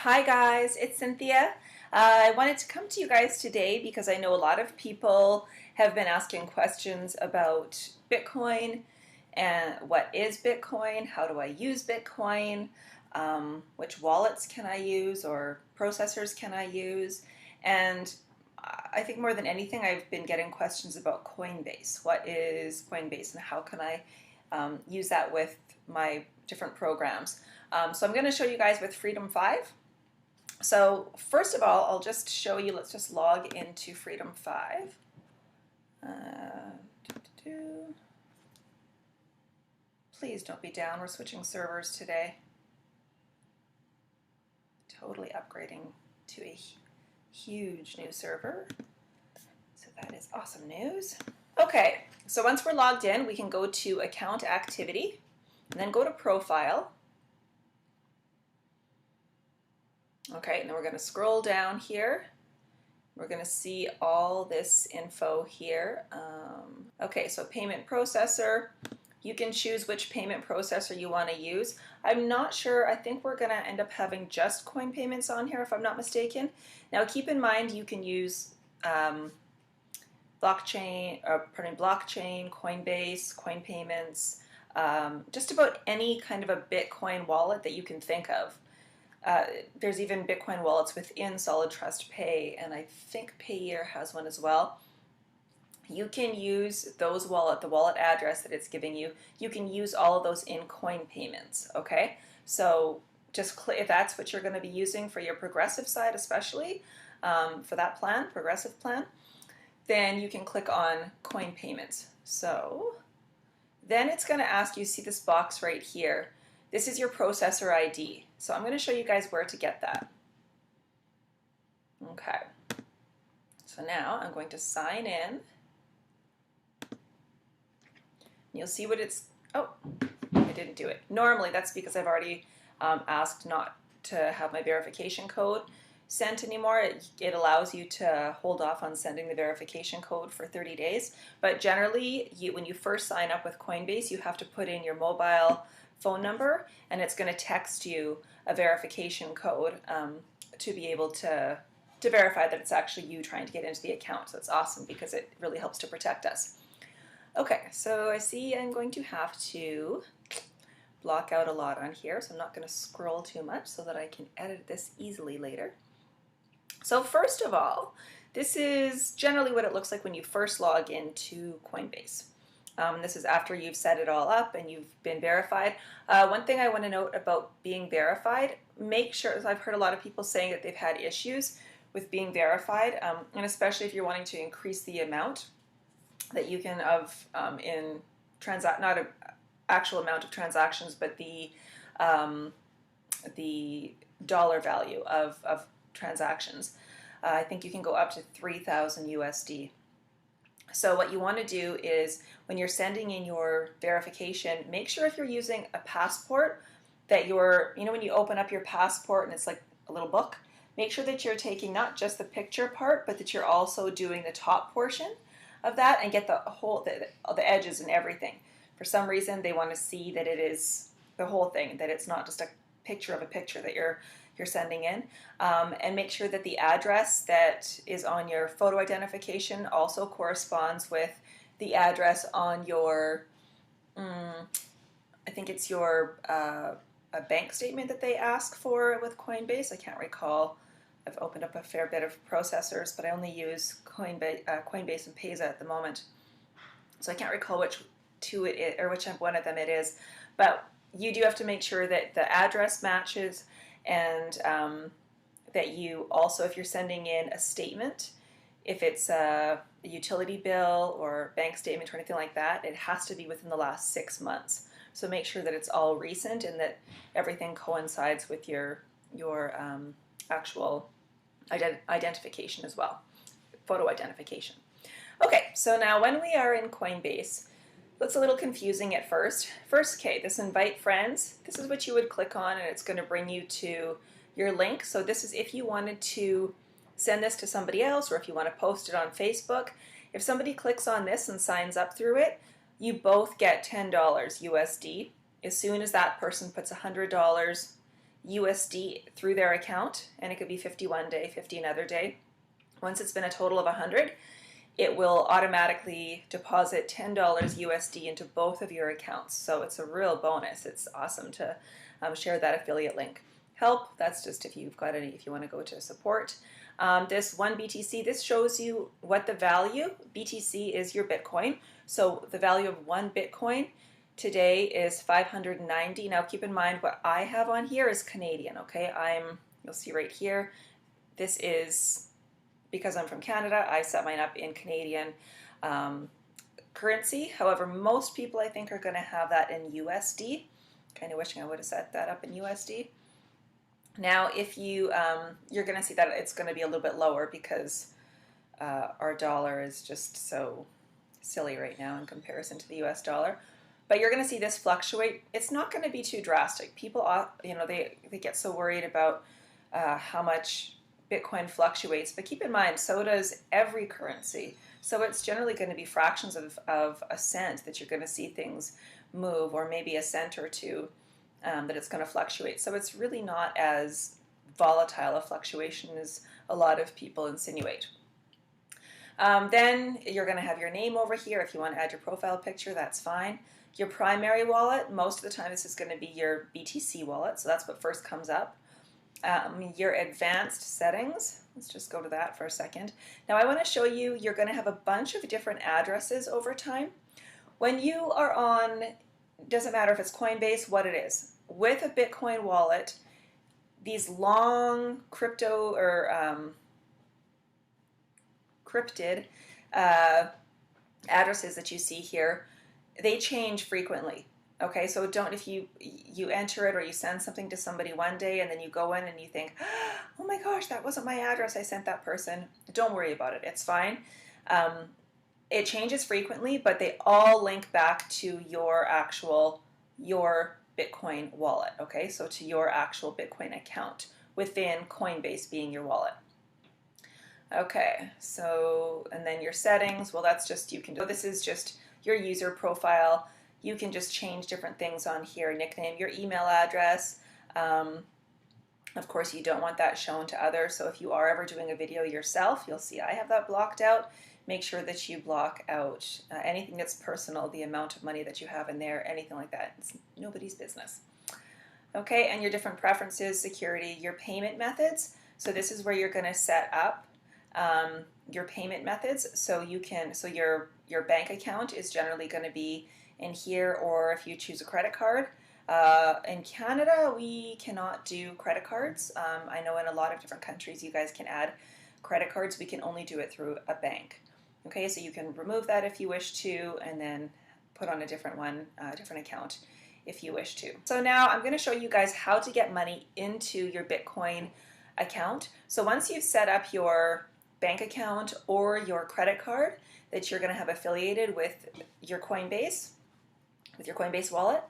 Hi guys, it's Cynthia. I wanted to come to you guys today because I know a lot of people have been asking questions about Bitcoin and what is Bitcoin, how do I use Bitcoin, which wallets can I use or processors can I use, and I think more than anything I've been getting questions about Coinbase. What is Coinbase and how can I use that with my different programs? So I'm going to show you guys with Freedom5. So first of all, I'll just show you, let's just log into Freedom5. Please don't be down, we're switching servers today. Totally upgrading to a huge new server. So that is awesome news. Okay, so once we're logged in, we can go to Account Activity, and then go to Profile. Okay, and then we're going to scroll down here. We're going to see all this info here. Okay, so payment processor. You can choose which payment processor you want to use. I'm not sure. I think we're going to end up having just coin payments on here if I'm not mistaken. Now keep in mind you can use blockchain, Coinbase, coin payments, just about any kind of a Bitcoin wallet that you can think of. There's even Bitcoin wallets within Solid Trust Pay, and I think Payeer has one as well. You can use those the wallet address that it's giving you. You can use all of those in coin payments, okay? So just if that's what you're going to be using for your progressive side, especially for that plan, progressive plan, then you can click on coin payments. So then it's going to ask you, see this box right here. This is your processor ID. So I'm going to show you guys where to get that. Okay. So now I'm going to sign in. You'll see what it's, oh, I didn't do it. Normally that's because I've already asked not to have my verification code sent anymore. It allows you to hold off on sending the verification code for 30 days. But generally, when you first sign up with Coinbase, you have to put in your mobile phone number, and it's going to text you a verification code to be able to verify that it's actually you trying to get into the account. So it's awesome because it really helps to protect us. Okay, so I see I'm going to have to block out a lot on here, so I'm not going to scroll too much so that I can edit this easily later. So first of all, this is generally what it looks like when you first log into Coinbase. This is after you've set it all up and you've been verified. One thing I want to note about being verified, make sure, I've heard a lot of people saying that they've had issues with being verified, and especially if you're wanting to increase the amount that you can not an actual amount of transactions, but the dollar value of transactions. I think you can go up to 3,000 USD. So what you want to do is when you're sending in your verification, make sure if you're using a passport that when you open up your passport and it's like a little book, make sure that you're taking not just the picture part, but that you're also doing the top portion of that and get the edges and everything. For some reason, they want to see that it is the whole thing, that it's not just a picture of a picture that you're sending in, and make sure that the address that is on your photo identification also corresponds with the address on your, I think it's your a bank statement that they ask for with Coinbase. I can't recall. I've opened up a fair bit of processors, but I only use Coinbase and Payza at the moment, so I can't recall which two it is or which one of them it is. But you do have to make sure that the address matches, and that you also, if you're sending in a statement, if it's a utility bill or bank statement or anything like that, it has to be within the last 6 months. So make sure that it's all recent and that everything coincides with your actual identification as well, photo identification. Okay, so now when we are in Coinbase, looks a little confusing at first. Okay, this invite friends, this is what you would click on and it's going to bring you to your link. So this is if you wanted to send this to somebody else or if you want to post it on Facebook. If somebody clicks on this and signs up through it, you both get $10 USD. As soon as that person puts $100 USD through their account, and it could be 50 one day, 50 another day. Once it's been a total of 100, it will automatically deposit $10 USD into both of your accounts. So it's a real bonus. It's awesome to share that affiliate link. Help, that's just if you've got any, if you want to go to support. This one BTC, this shows you what the value, BTC is your Bitcoin. So the value of one Bitcoin today is 590. Now keep in mind what I have on here is Canadian, okay? You'll see right here, this is, because I'm from Canada, I set mine up in Canadian currency. However, most people I think are going to have that in USD. Kind of wishing I would have set that up in USD. Now, if you're going to see that it's going to be a little bit lower because our dollar is just so silly right now in comparison to the US dollar. But you're going to see this fluctuate. It's not going to be too drastic. People, they get so worried about how much Bitcoin fluctuates, but keep in mind, so does every currency. So it's generally going to be fractions of a cent that you're going to see things move, or maybe a cent or two that it's going to fluctuate. So it's really not as volatile a fluctuation as a lot of people insinuate. Then you're going to have your name over here. If you want to add your profile picture, that's fine. Your primary wallet, most of the time this is going to be your BTC wallet, so that's what first comes up. Your advanced settings, let's just go to that for a second. Now I want to show you, you're going to have a bunch of different addresses over time. When you are on, doesn't matter if it's Coinbase, what it is, with a Bitcoin wallet, these long crypto or cryptid addresses that you see here, they change frequently. Okay, so don't, if you enter it or you send something to somebody one day and then you go in and you think, oh my gosh, that wasn't my address, I sent that person. Don't worry about it, it's fine. It changes frequently, but they all link back to your Bitcoin wallet, okay? So to your actual Bitcoin account within Coinbase being your wallet. Okay, so, and then your settings, well, that's just, this is just your user profile. You can just change different things on here, nickname, your email address. Of course, you don't want that shown to others, so if you are ever doing a video yourself, you'll see I have that blocked out. Make sure that you block out anything that's personal, the amount of money that you have in there, anything like that. It's nobody's business. Okay, and your different preferences, security, your payment methods. So this is where you're going to set up your payment methods. So your bank account is generally going to be in here, or if you choose a credit card. In Canada, we cannot do credit cards. I know in a lot of different countries you guys can add credit cards. We can only do it through a bank. Okay, so you can remove that if you wish to, and then put on a different one, different account if you wish to. So now I'm going to show you guys how to get money into your Bitcoin account. So once you've set up your bank account or your credit card that you're going to have affiliated with your Coinbase, wallet,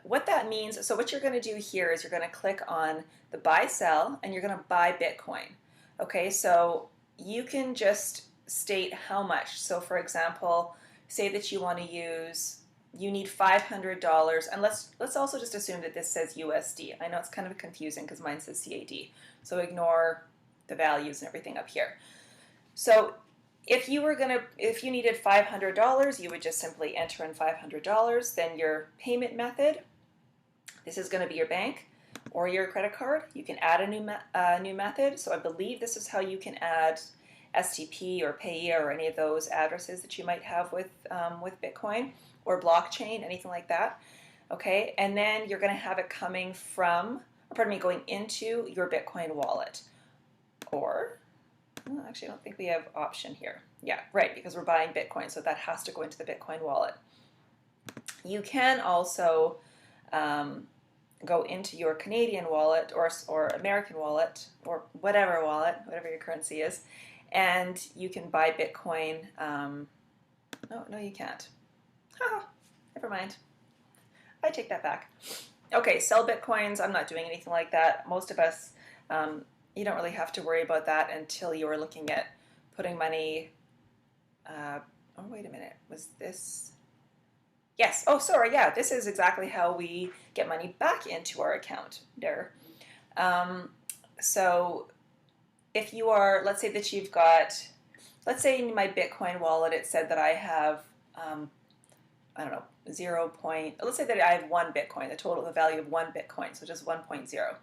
what that means, so what you're going to do here is you're going to click on the buy sell and you're going to buy Bitcoin. Okay, so you can just state how much. So for example, say that you want to you need $500, and let's also just assume that this says USD. I know it's kind of confusing because mine says CAD, so ignore the values and everything up here. So if you needed $500, you would just simply enter in $500. Then your payment method, this is going to be your bank or your credit card. You can add a new method. So I believe this is how you can add STP or Payeer or any of those addresses that you might have with Bitcoin or blockchain, anything like that. Okay, and then you're going to have it going into your Bitcoin wallet. Or, well, actually, I don't think we have option here. Yeah, right, because we're buying Bitcoin, so that has to go into the Bitcoin wallet. You can also go into your Canadian wallet or American wallet or whatever your currency is, and you can buy Bitcoin. No, you can't. Never mind. I take that back. Okay, sell Bitcoins. I'm not doing anything like that. Most of us, you don't really have to worry about that until you're looking at putting money. Oh, wait a minute. Was this? Yes. Oh, sorry. Yeah, this is exactly how we get money back into our account there. Um, so if you are, let's say that you've got, let's say in my Bitcoin wallet, it said that I have, I don't know, 0 point, let's say that I have 1 Bitcoin, the value of 1 Bitcoin, so just 1.0.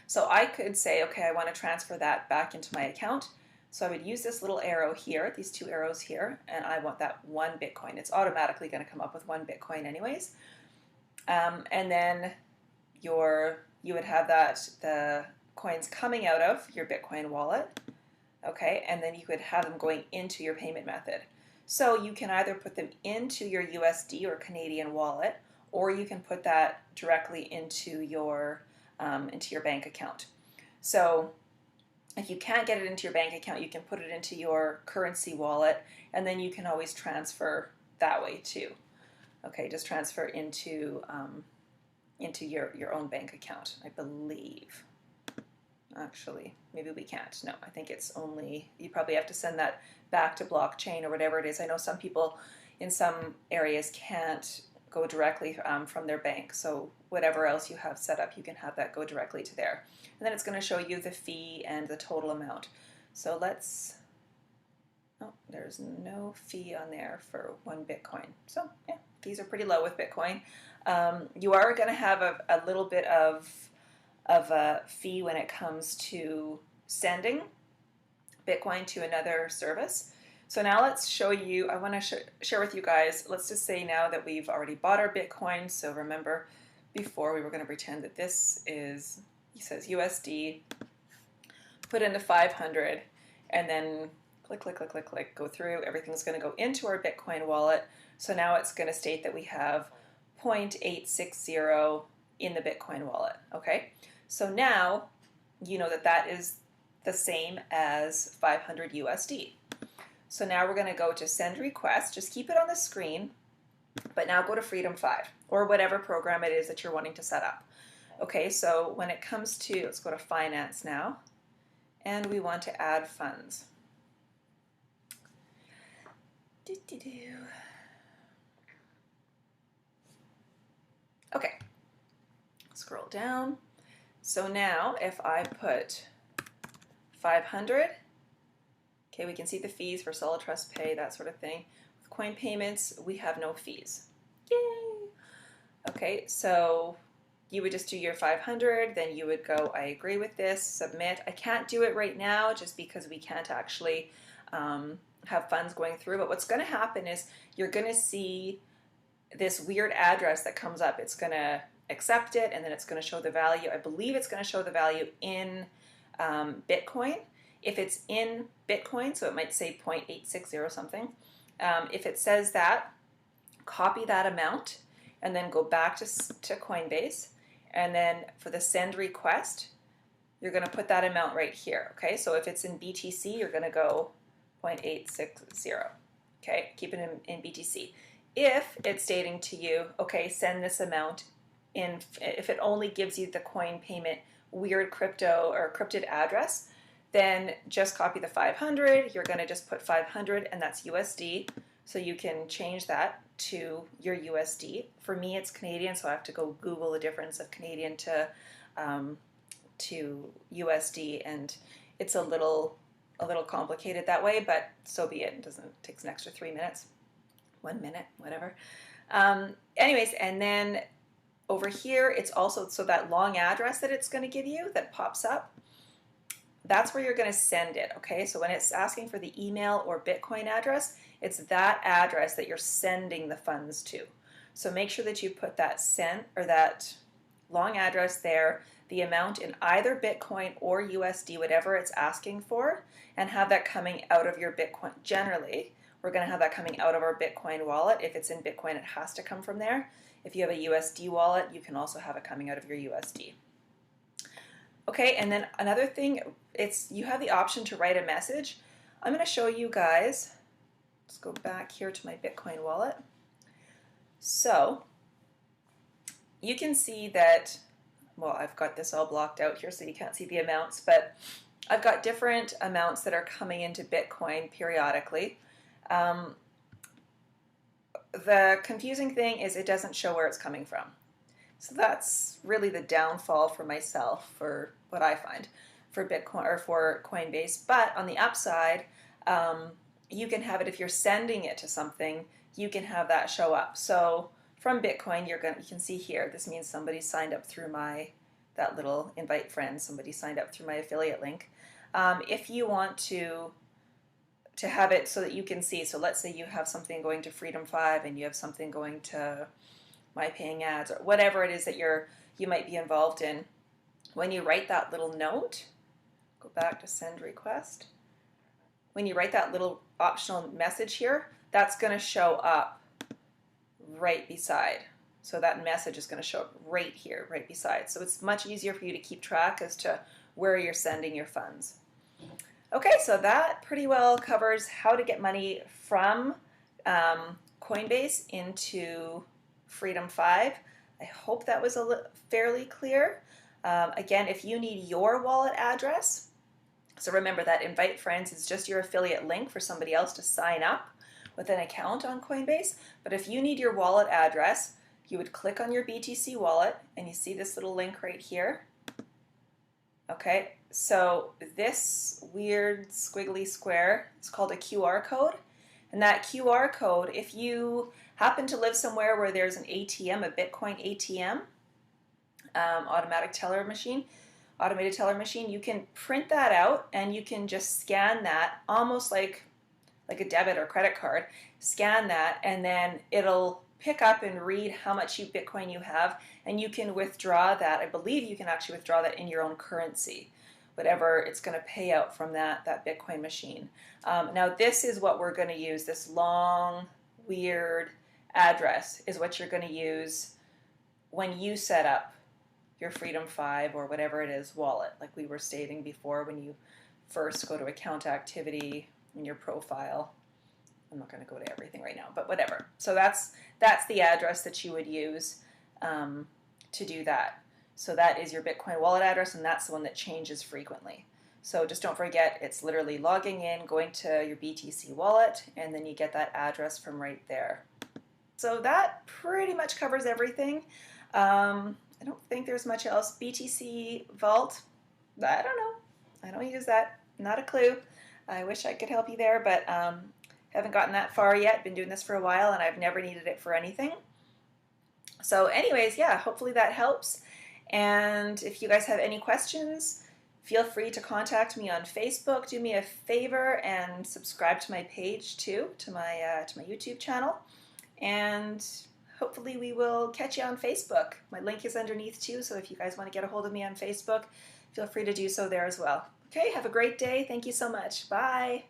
So I could say, okay, I want to transfer that back into my account. So I would use this little arrow here, these 2 arrows here, and I want that 1 Bitcoin. It's automatically going to come up with 1 Bitcoin anyways. And then you would have the coins coming out of your Bitcoin wallet, okay, and then you could have them going into your payment method. So you can either put them into your USD or Canadian wallet, or you can put that directly into your bank account. So if you can't get it into your bank account, you can put it into your currency wallet, and then you can always transfer that way too. Okay, just transfer into your own bank account, I believe. Actually, maybe we can't. No, I think it's only, you probably have to send that back to blockchain or whatever it is. I know some people in some areas can't go directly from their bank. So whatever else you have set up, you can have that go directly to there. And then it's going to show you the fee and the total amount. So let's, oh, there's no fee on there for 1 Bitcoin. So yeah, fees are pretty low with Bitcoin. You are going to have a little bit of a fee when it comes to sending Bitcoin to another service. So now let's show you, I want to share with you guys, let's just say now that we've already bought our Bitcoin. So remember before we were going to pretend that this is, he says USD, put into 500, and then click, click, click, click, click, go through. Everything's going to go into our Bitcoin wallet. So now it's going to state that we have 0.860 in the Bitcoin wallet, okay? So now you know that that is the same as 500 USD. So now we're going to go to send request. Just keep it on the screen, but now go to Freedom5 or whatever program it is that you're wanting to set up. Okay, so when it comes to, let's go to finance now, and we want to add funds. Okay, scroll down. So now if I put 500, okay, we can see the fees for Solid Trust Pay, that sort of thing. With coin payments, we have no fees. Yay! Okay, so you would just do your 500, then you would go, I agree with this, submit. I can't do it right now just because we can't actually have funds going through, but what's going to happen is you're going to see this weird address that comes up. It's going to accept it, and then it's going to show the value. I believe it's going to show the value in Bitcoin. If it's in Bitcoin, so it might say 0.860 something. If it says that, copy that amount and then go back to Coinbase. And then for the send request, you're going to put that amount right here. Okay, so if it's in BTC, you're going to go 0.860. Okay, keep it in BTC. If it's stating to you, okay, send this amount in, if it only gives you the coin payment weird crypto or encrypted address, then just copy the 500. You're going to just put 500, and that's USD. So you can change that to your USD. For me, it's Canadian, so I have to go Google the difference of Canadian to USD, and it's a little complicated that way, but so be it. It takes an extra 3 minutes, 1 minute, whatever. Anyways, and then over here, it's also, so that long address that it's going to give you that pops up, that's where you're going to send it, okay? So when it's asking for the email or Bitcoin address, it's that address that you're sending the funds to. So make sure that you put that send or that long address there, the amount in either Bitcoin or USD, whatever it's asking for, and have that coming out of your Bitcoin. Generally, we're going to have that coming out of our Bitcoin wallet. If it's in Bitcoin, it has to come from there. If you have a USD wallet, you can also have it coming out of your USD. Okay, and then another thing, you have the option to write a message. I'm going to show you guys. Let's go back here to my Bitcoin wallet. So you can see that, well, I've got this all blocked out here so you can't see the amounts, but I've got different amounts that are coming into Bitcoin periodically. the confusing thing is it doesn't show where it's coming from. So that's really the downfall for myself, for what I find for Bitcoin or for Coinbase. But on the upside, you can have it if you're sending it to something, you can have that show up. So from Bitcoin, you can see here, this means somebody signed up through that little invite friends, somebody signed up through my affiliate link. If you want to have it so that you can see, so let's say you have something going to Freedom5 and you have something going to My Paying Ads or whatever it is that you might be involved in. When you write that little note, go back to send request. When you write that little optional message here, that's going to show up right beside. So that message is going to show up right here, right beside. So it's much easier for you to keep track as to where you're sending your funds. Okay, so that pretty well covers how to get money from Coinbase into Freedom5. I hope that was fairly clear. Again, if you need your wallet address, so remember that invite friends is just your affiliate link for somebody else to sign up with an account on Coinbase. But if you need your wallet address, you would click on your BTC wallet and you see this little link right here. Okay, so this weird squiggly square is called a QR code. And that QR code, if you happen to live somewhere where there's an ATM, a Bitcoin ATM, automated teller machine, you can print that out and you can just scan that almost like a debit or credit card. Scan that and then it'll pick up and read how much Bitcoin you have, and you can withdraw that. I believe you can actually withdraw that in your own currency, whatever it's going to pay out from that Bitcoin machine. Now this is what we're going to use. This long, weird address is what you're going to use when you set up your Freedom5 or whatever it is wallet, like we were stating before, when you first go to account activity in your profile. I'm not going to go to everything right now, but whatever. So that's the address that you would use to do that. So that is your Bitcoin wallet address, and that's the one that changes frequently. So just don't forget, it's literally logging in, going to your BTC wallet, and then you get that address from right there. So that pretty much covers everything. I don't think there's much else. BTC Vault, I don't know. I don't use that. Not a clue. I wish I could help you there, but haven't gotten that far yet. Been doing this for a while, and I've never needed it for anything. So anyways, yeah, hopefully that helps. And if you guys have any questions, feel free to contact me on Facebook. Do me a favor and subscribe to my page too, to my YouTube channel. And hopefully we will catch you on Facebook. My link is underneath too, so if you guys want to get a hold of me on Facebook, feel free to do so there as well. Okay, have a great day. Thank you so much. Bye.